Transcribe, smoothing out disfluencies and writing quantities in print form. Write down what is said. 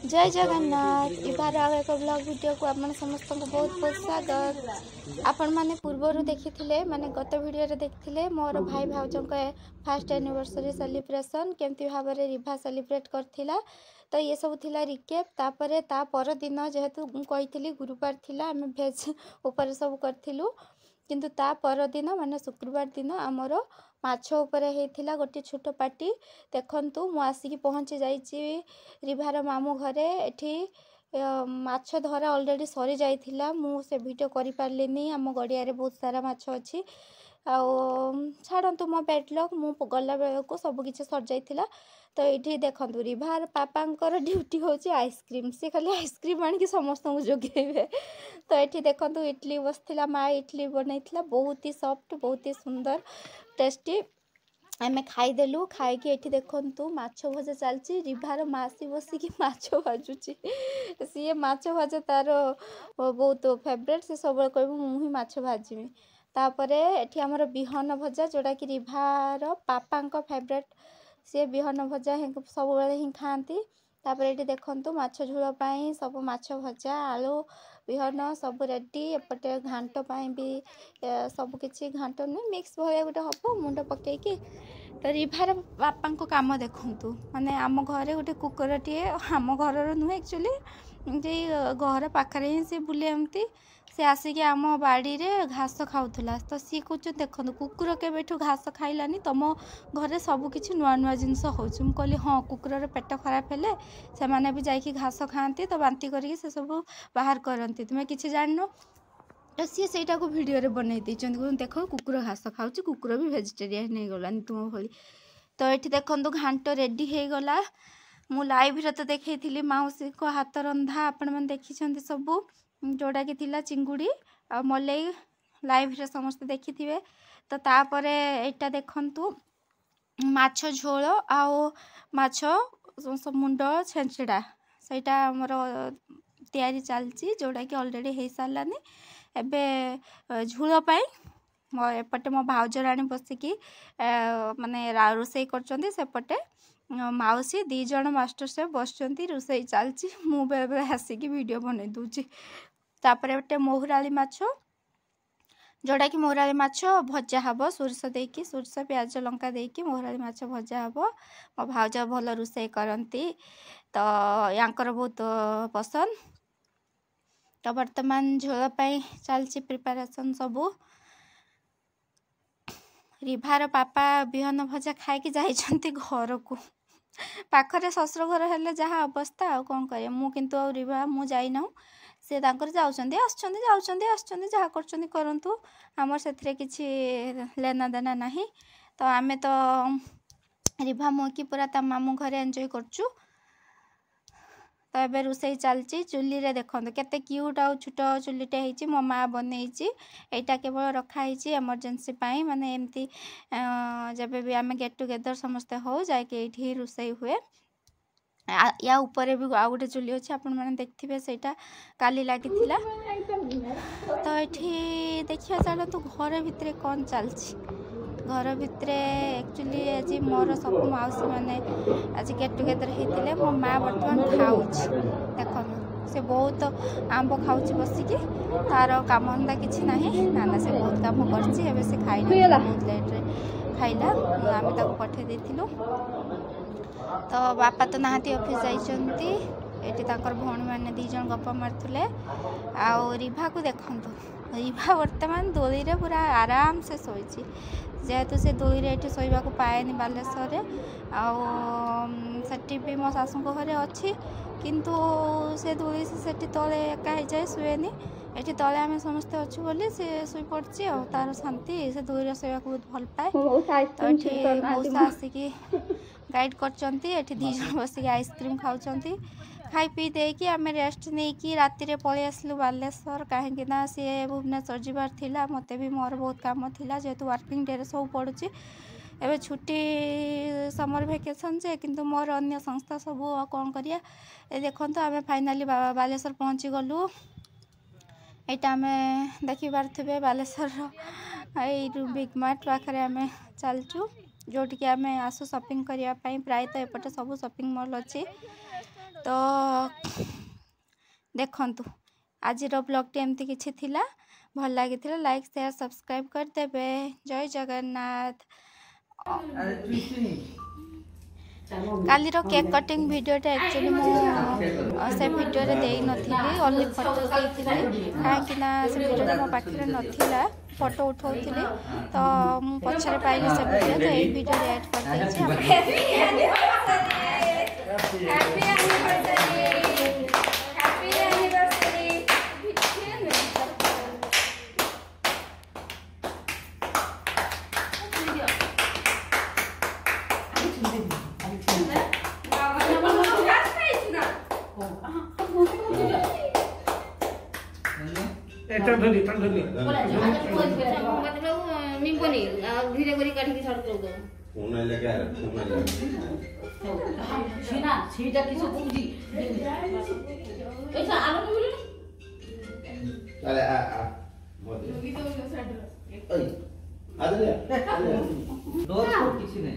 जय जगन्नाथ इबार आउ एक ब्लॉग वीडियो को आपण समस्त को बहुत बहुत स्वागत। आपण माने पूर्वर देखिथिले माने गत वीडियो रे देखिथिले मोर भाई भाउजों के फर्स्ट एनिवर्सरी सेलिब्रेशन केमती भाबरे रिभा सेलिब्रेट करथिला। तो ये सब थिला रिकेप तापरे ता पर दिन जेहेतु कहिथिली गुरुवार थिला हम भेज ऊपर सब करथिलु किंतु ता पर दिन माने शुक्रवार दिन हमर माछ ऊपर हेथिला गोटे छोट पार्टी। देखंतु मु आसिकी पहुंची जाईची रिभार मामू घरे एठी माछ धरा ऑलरेडी सरी जाइथिला मु से वीडियो करि पारलिनी हम गड़िया रे बहुत सारा माछ अछि छाड़ंतु मो बैडलॉग मु गला बेल को सब किछि सर जाइथिला। तो ये देखंतु रिभार पापांकर ड्यूटी होची आइसक्रीम से खाली आइसक्रीम आन के समस्त को जोगेबे। तो ये देखंतु इडली बसथिला मा इडली बनैथिला बहुत ही सॉफ्ट बहुत ही सुंदर टेस्टी आमे खाईदेलु खाई ये देखंतु माछ भजा चलची रिभार मासी बसिकी माछ भाजुची सी माछ भजा तार बहुत फेवरेट से सब कहबो मु ही माछ भाजिमी। तापरे एठी हमर बिहन भजा जोड़ा कि रिभार पापांको फेवरेट सी बिहन भजा सब बेले ही खाती। तापर ये देखंतु माछ झोल पाई सब माछ भजा आलू बिहन सब रेडी एपटे घांट पाई भी सब किछि घांट नहीं मिक्स भलिया गोटे हम मुंड पकईकी। तो रिभार बापा को काम देखंतु माने आम घरे गोटे कुकुरटीए आम घर नुहे एक्चुअली जे घर पाखरे ही से बुले एमती से आसिक आम बाड़ी रे घास खाऊला। तो सी कह देखो कुकुर केबेठू घास खाइलानी तुम घरे सबकि नुआ नुआ जिनस हो कहली हाँ कुकुर पेट खराब हेले से माने भी जाइए घास खाती तो बांती करके से सब बाहर करती तुम्हें किसी जान तो सी सेटा को वीडियो रे बनई देछन देख कुकुर घास खाऊँ कुकुर भी वेजिटेरियन हो गलानी तुम भली। तो ये देखो घांट रेडी हो गला मु लाइव रे तो देखी माउसी को हाथ रंधा आपण मैंने देखी सबू जोड़ा कि थिला चिंगुड़ी आ मलई लाइव रे समस्त देखी थे। तो तापर एटा देखंतु माछ झोल आओ माछ मुंड छेंचड़ा सेटा हमर तैयारी चलची जोड़ा कि ऑलरेडी हो सारानी एबे झोल पाई एपटे मो भाउज राणी बसिकी माने रोसई करचंदी सेपटे माउसी दी जण मास्टर से बसचंती रोसई चलची मु बेले बेले आसिकी वीडियो बनै दूची। तापर एटे मोहराली माछ जोड़ा कि मोहराली माछ भजा हब सोरिष देकी सोरिष प्याज लंका देकी मोहराली माछ भजा हब मो भाउज भल रोसई करती तो यांकर बहुत पसंद। तो वर्तमान झोल पाई चलची प्रिपरेशन सबू रिभार पापा बिहन भजा खाई जाइछंती घर को पाखरे ससुर घर हेले जहाँ अवस्था आ कौन करे मु किंतु आ रिभा मु जाइना से तांकर जाउछंदी आछंदी जहाँ करछंदी करंतु हमर सेथरे किछि लेना देना नाही। तो आमे तो रिभा मु की पूरा ता मामू घरे एंजॉय करछु। तो एबे रोसई चलची चुली रे देखंतु केते क्यूट आ छोट चुलीटे हेची मो माँ बनईची एटा केवल रखा हेची इमरजेंसी पाई माने एमती जबे भी आमे गेट टुगेदर समस्त हो जाके एठी रोसई हुए। या ऊपर भी आ गोटे चुली अच्छे आपण मैंने देखिए सेटा काली लगी तो ये देखिए चलतु घर भितर कौन चलची घर भितर एक्चुअली आज मोर सब मौसी मैंने आज गेट टुगेदर होते मो माँ बर्तमान खाऊँ देख से बहुत आंब खाऊँ बसिकी तार काम धंदा किसी ना ना से बहुत कम कर खाई बहुत लेट्रे खाइला आम पठे देलु। तो बापा तो नहाती ऑफिस जाइछंती एटी ताकर भौणी माने दी जण गप मारथुले आ रिभा को देखंतु रिभा वर्तमान दोली रे पूरा आराम से सोईची जेहेतु से दोली रे एटी सोइबा को पाएनी बालेश्वर रे सेठी भी मो सासू को घरे अच्छी किंतु से दोली से सेठी तले एका हो जाए सुएनी एटी तले आमे समस्त अच्छु बोली से सुई पड़ची आ तार शांति से दोली रे सोइबा को बहुत भल पाए। तो एठी मौसा आसिकी गाइड करचंती एठी दी जण बसिक आइसक्रीम खाउचंती खाई पी देकी आमे रेस्ट नेकी राति रे पळे आसलु बालेश्वर काहेकि ना सी भुवनेश्वर जीवार थिला मते भी मोर बहुत काम थिला जेहेतु वर्किंग डे रे सब पड़ुची एबे छुट्टी समर वेकेशन जे किंतु मोर अन्य संस्था सब कौन करिया देखंतु आमे फाइनली बालेश्वर पहुंची गलु। एटा आमे देखि पारथिबे बालेश्वर बिग मार्ट पाखरे आमे चलचु जोटी कि आमे आसु शॉपिंग करिया पई प्राय तो एपटे सब शॉपिंग मॉल अच्छी। तो देखंतु आज ब्लॉग टी एमती किछि थिला भल लागिथिला लाइक शेयर सब्सक्राइब कर देबे। जय जगन्नाथ। काली रो केक कटिंग वीडियो टा एक्चुअली मो से वीडियो रे देई नथिली ओनली फोटो देइथिली काहे ना से वीडियो मो पाखरे नथिला फोटो उठौथिली तो मु पछरे पाइली से वीडियो तो ए वीडियो रे ऐड कर दै छी। Happy anniversary happy anniversary. धीरे करी काठी की छाड़ दो फोन लगा सीना सीटा किसो पूजी ऐसा आलो तो मिले अरे आ मोदी तो साइड ओए आ दे दो किसी नहीं